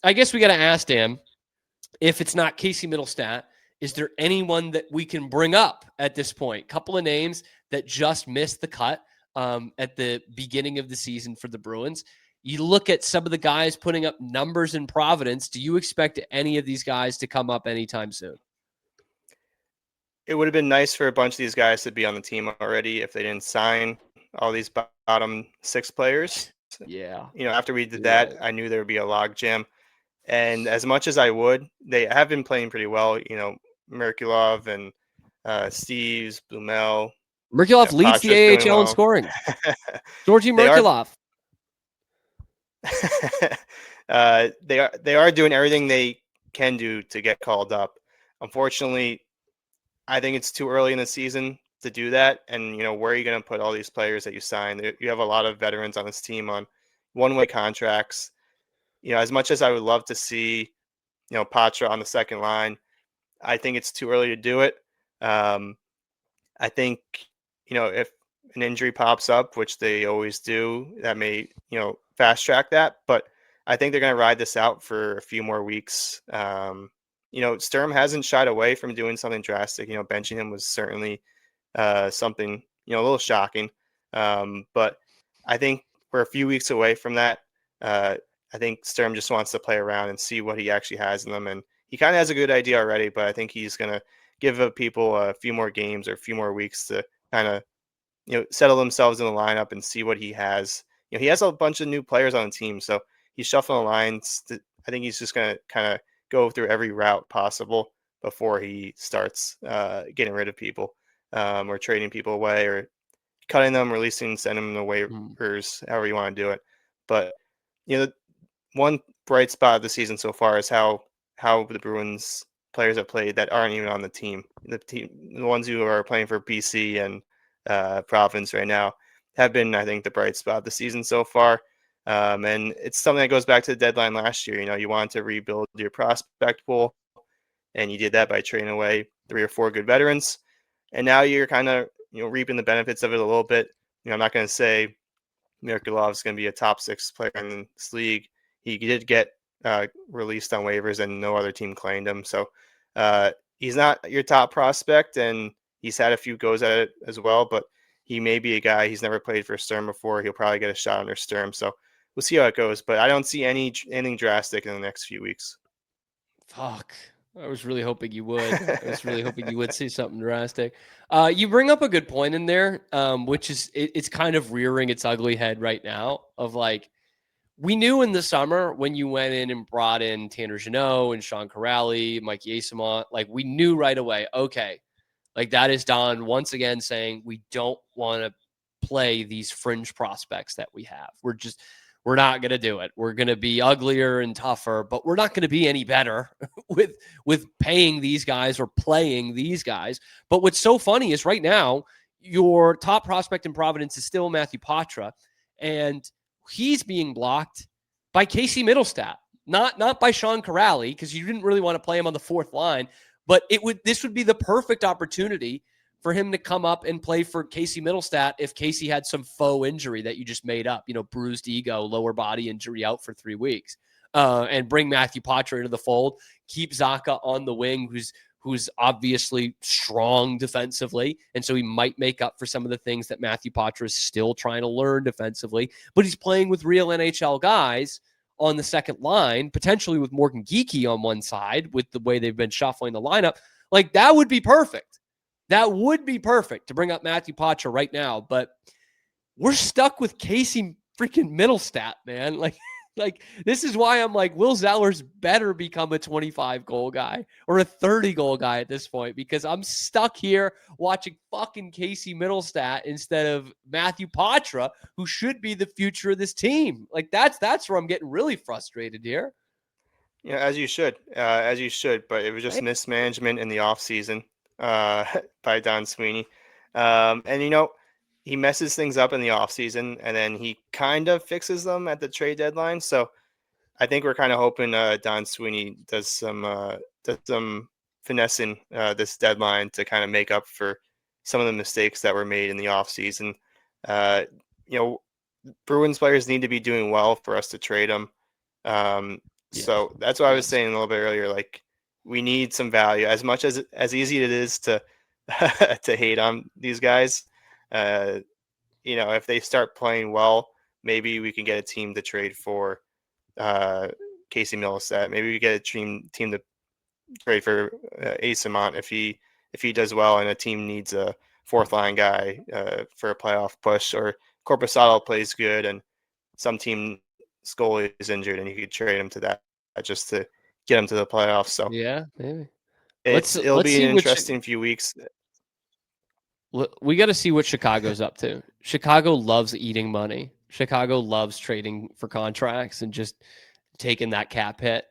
I guess we got to ask Dan, if it's not Casey Mittelstadt, is there anyone that we can bring up at this point? Couple of names that just missed the cut at the beginning of the season for the Bruins. You look at some of the guys putting up numbers in Providence. Do you expect any of these guys to come up anytime soon? It would have been nice for a bunch of these guys to be on the team already if they didn't sign all these bottom six players. Yeah, After we did you're that, right. I knew there would be a log jam. And as much as I would, they have been playing pretty well. Merkulov and Steves, Blumel, Merkulov leads the Patra's doing AHL in well. scoring. Georgi They are Merkulov. they are doing everything they can do to get called up. Unfortunately, I think it's too early in the season to do that. And where are you going to put all these players that you sign? You have a lot of veterans on this team on one-way contracts. As much as I would love to see, Patra on the second line, I think it's too early to do it. I think, if an injury pops up, which they always do, that may, fast track that. But I think they're going to ride this out for a few more weeks. Sturm hasn't shied away from doing something drastic. Benching him was certainly something, a little shocking. But I think we're a few weeks away from that. I think Sturm just wants to play around and see what he actually has in them. And he kind of has a good idea already, but I think he's going to give people a few more games or a few more weeks to kind of, settle themselves in the lineup and see what he has. He has a bunch of new players on the team, so he's shuffling the lines. I think he's just going to kind of go through every route possible before he starts getting rid of people or trading people away or cutting them, releasing, sending them to waivers, however you want to do it. But, one bright spot of the season so far is how the Bruins players have played that aren't even on the team. The ones who are playing for BC and Providence right now have been, I think, the bright spot of the season so far. And it's something that goes back to the deadline last year. You wanted to rebuild your prospect pool, and you did that by trading away 3 or 4 good veterans. And now you're kind of reaping the benefits of it a little bit. I'm not going to say Merkulov is going to be a top 6 player in this league. He did get released on waivers, and no other team claimed him. So he's not your top prospect, and he's had a few goes at it as well. But he may be a guy. He's never played for Sturm before. He'll probably get a shot under Sturm. So we'll see how it goes. But I don't see anything drastic in the next few weeks. Fuck. I was really hoping you would. I was really hoping you would say something drastic. You bring up a good point in there, which is it's kind of rearing its ugly head right now. Of like, we knew in the summer when you went in and brought in Tanner Jeannot and Sean Corrali, Mike Yasimont, like we knew right away, okay, like that is Don once again saying we don't want to play these fringe prospects that we have. We're not going to do it. We're going to be uglier and tougher, but we're not going to be any better with paying these guys or playing these guys. But what's so funny is right now your top prospect in Providence is still Matthew Poitras, and he's being blocked by Casey Mittelstadt, not by Sean Corrali, because you didn't really want to play him on the fourth line. But this would be the perfect opportunity for him to come up and play for Casey Mittelstadt if Casey had some faux injury that you just made up, bruised ego, lower body injury out for 3 weeks, and bring Matthew Poitras into the fold, keep Zacha on the wing, who's obviously strong defensively, and so he might make up for some of the things that Matthew Poitras is still trying to learn defensively, but he's playing with real NHL guys on the second line, potentially with Morgan Geekie on one side with the way they've been shuffling the lineup. Like, that would be perfect. That would be perfect to bring up Matthew Poitras right now, but we're stuck with Casey freaking Mittelstadt, man. Like this is why I'm like, Will Zellers better become a 25-goal guy or a 30-goal guy at this point, because I'm stuck here watching fucking Casey Mittelstadt instead of Matthew Poitras, who should be the future of this team. Like that's where I'm getting really frustrated here. As you should, but it was just mismanagement in the offseason by Don Sweeney. And, he messes things up in the offseason, and then he kind of fixes them at the trade deadline. So I think we're kind of hoping Don Sweeney does some finessing this deadline to kind of make up for some of the mistakes that were made in the offseason. You know, Bruins players need to be doing well for us to trade them. Yeah. So that's what I was Yes. saying a little bit earlier. Like we need some value. As much as easy it is to to hate on these guys, uh, if they start playing well, maybe we can get a team to trade for uh, Casey Mittelstadt. Maybe we get a team to trade for Ace Amont if he does well, and a team needs a fourth line guy for a playoff push, or Corpusalo plays good, and some team goalie is injured, and you could trade him to that just to get him to the playoffs. So Yeah, maybe. it'll Let's be see an which interesting few weeks. we got to see what Chicago's up to. Chicago loves eating money. Chicago loves trading for contracts and just taking that cap hit.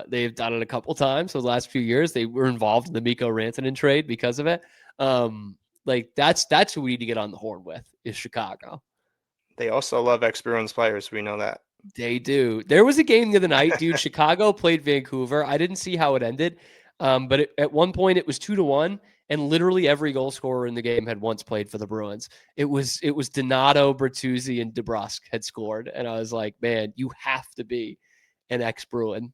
They've done it a couple times for the last few years. They were involved in the Mikko Rantanen trade because of it. Like that's who we need to get on the horn with is Chicago. They also love ex-Bruins players. We know that. They do. There was a game the other night, dude. Chicago played Vancouver. I didn't see how it ended, but at one point it was 2-1, and literally every goal scorer in the game had once played for the Bruins. It was Donato, Bertuzzi, and DeBrusque had scored, and I was like, man, you have to be an ex-Bruin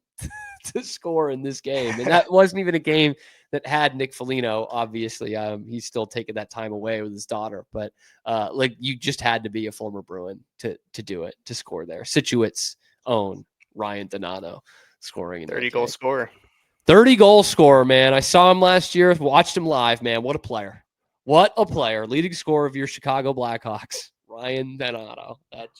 to score in this game. And that wasn't even a game that had Nick Foligno. Obviously, he's still taking that time away with his daughter, but like you just had to be a former Bruin to do it, to score there. Situate's own Ryan Donato scoring in 30 that goal game. scorer. 30 goal scorer, man. I saw him last year, watched him live, man. What a player. What a player. Leading scorer of your Chicago Blackhawks, Ryan Donato. That's